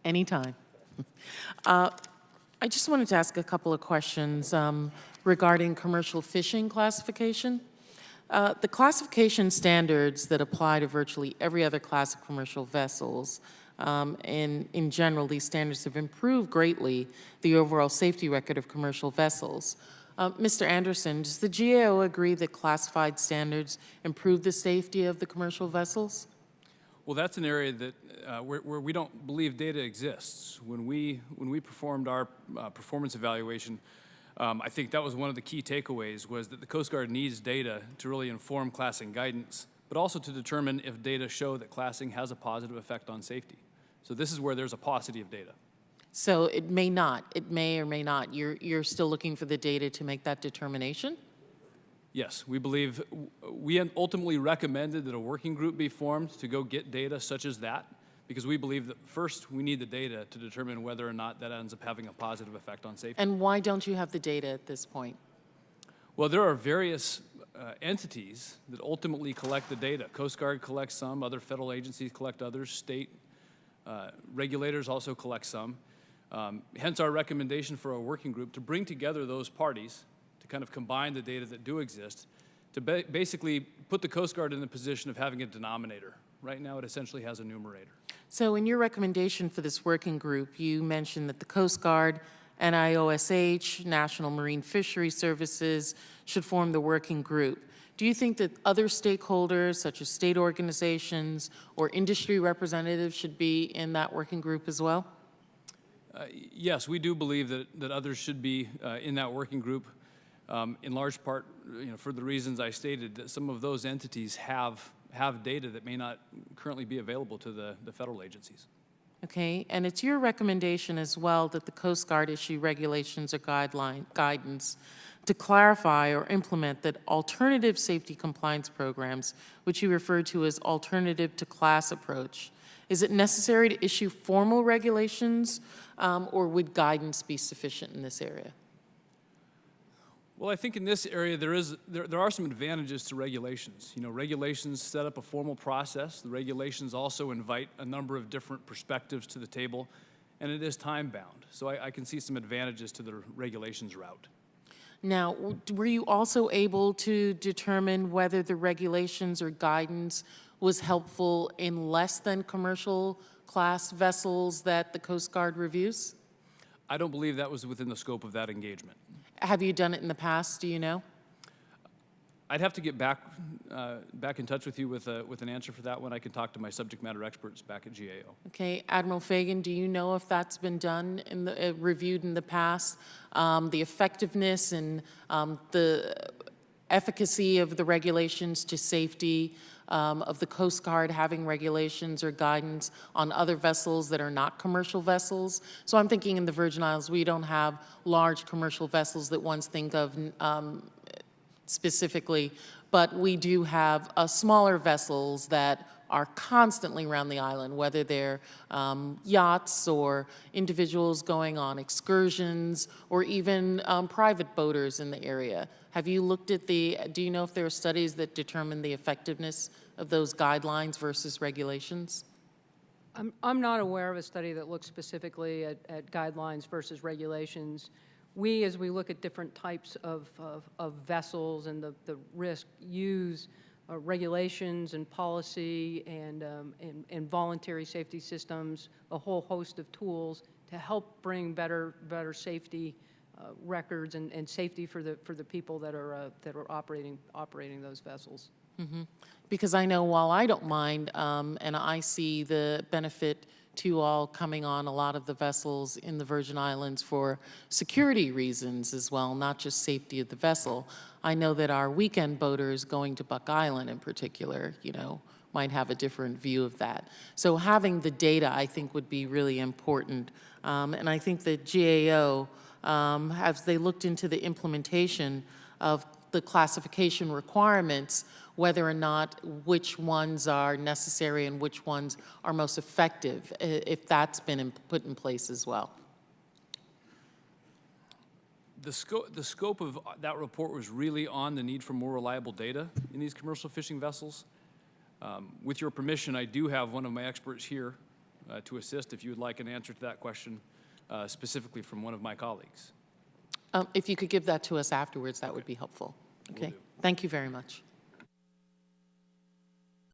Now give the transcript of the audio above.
Anytime. I just wanted to ask a couple of questions regarding commercial fishing classification. The classification standards that apply to virtually every other class of commercial vessels, and in general, these standards have improved greatly the overall safety record of commercial vessels. Mr. Anderson, does the GAO agree that classified standards improve the safety of the commercial vessels? Well, that's an area that where we don't believe data exists. When we performed our performance evaluation, I think that was one of the key takeaways, was that the Coast Guard needs data to really inform classing guidance, but also to determine if data show that classing has a positive effect on safety. So this is where there's a paucity of data. So it may not, it may or may not. You're still looking for the data to make that determination? Yes, we believe, we ultimately recommended that a working group be formed to go get data such as that, because we believe that first we need the data to determine whether or not that ends up having a positive effect on safety. And why don't you have the data at this point? Well, there are various entities that ultimately collect the data. Coast Guard collects some, other federal agencies collect others, state regulators also collect some. Hence our recommendation for a working group to bring together those parties to kind of combine the data that do exist to basically put the Coast Guard in the position of having a denominator. Right now it essentially has a numerator. So in your recommendation for this working group, you mentioned that the Coast Guard, NIOSH, National Marine Fisheries Services should form the working group. Do you think that other stakeholders, such as state organizations or industry representatives, should be in that working group as well? Yes, we do believe that others should be in that working group, in large part, for the reasons I stated, that some of those entities have data that may not currently be available to the federal agencies. Okay, and it's your recommendation as well that the Coast Guard issue regulations or guidance to clarify or implement that alternative safety compliance programs, which you referred to as alternative to class approach. Is it necessary to issue formal regulations, or would guidance be sufficient in this area? Well, I think in this area there are some advantages to regulations. Regulations set up a formal process. The regulations also invite a number of different perspectives to the table, and it is time-bound. So I can see some advantages to the regulations route. Now, were you also able to determine whether the regulations or guidance was helpful in less than commercial class vessels that the Coast Guard reviews? I don't believe that was within the scope of that engagement. Have you done it in the past, do you know? I'd have to get back in touch with you with an answer for that one. I can talk to my subject matter experts back at GAO. Okay, Admiral Fagan, do you know if that's been done in the reviewed in the past? The effectiveness and the efficacy of the regulations to safety of the Coast Guard having regulations or guidance on other vessels that are not commercial vessels. So I'm thinking in the Virgin Islands, we don't have large commercial vessels that ones think of specifically, but we do have smaller vessels that are constantly around the island, whether they're yachts or individuals going on excursions or even private boaters in the area. Have you looked at do you know if there are studies that determine the effectiveness of those guidelines versus regulations? I'm not aware of a study that looks specifically at guidelines versus regulations. We, as we look at different types of vessels and the risk, use regulations and policy and voluntary safety systems, a whole host of tools to help bring better safety records and safety for the people that are operating those vessels. Mm-hmm. Because I know while I don't mind, and I see the benefit to all coming on a lot of the vessels in the Virgin Islands for security reasons as well, not just safety of the vessel. I know that our weekend boaters going to Buck Island in particular, might have a different view of that. So having the data, I think, would be really important. And I think that GAO, as they looked into the implementation of the classification requirements, whether or not which ones are necessary and which ones are most effective, if that's been put in place as well. The scope of that report was really on the need for more reliable data in these commercial fishing vessels. With your permission, I do have one of my experts here to assist if you would like an answer to that question specifically from one of my colleagues. If you could give that to us afterwards, that would be helpful. Okay. do. Thank you very much.